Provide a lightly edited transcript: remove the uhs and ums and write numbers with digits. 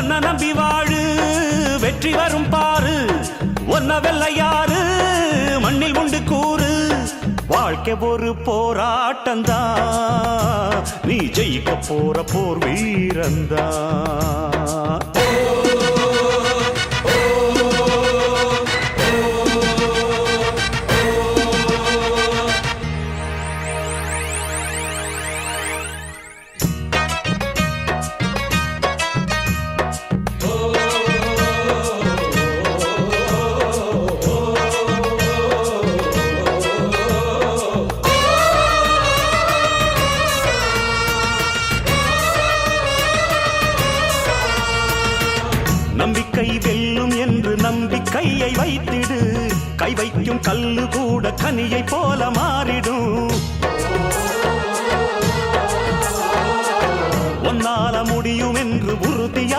ஒன்ன நம்பி வாழு வெற்றி வரும் பாரு ஒன்ன வெள்ளையாறு மண்ணில் உண்டு கூறு வாழ்க்கை ஒரு போராட்டந்தா நீ ஜெயிக்க போற போர் வீரந்தா நம்பிக்கை வெல்லும் என்று நம்பிக்கையை வைத்திடு கை வைக்கும் கல்லு கூட கனியை போல மாறிடும் உன்னால முடியும் என்று உறுதியா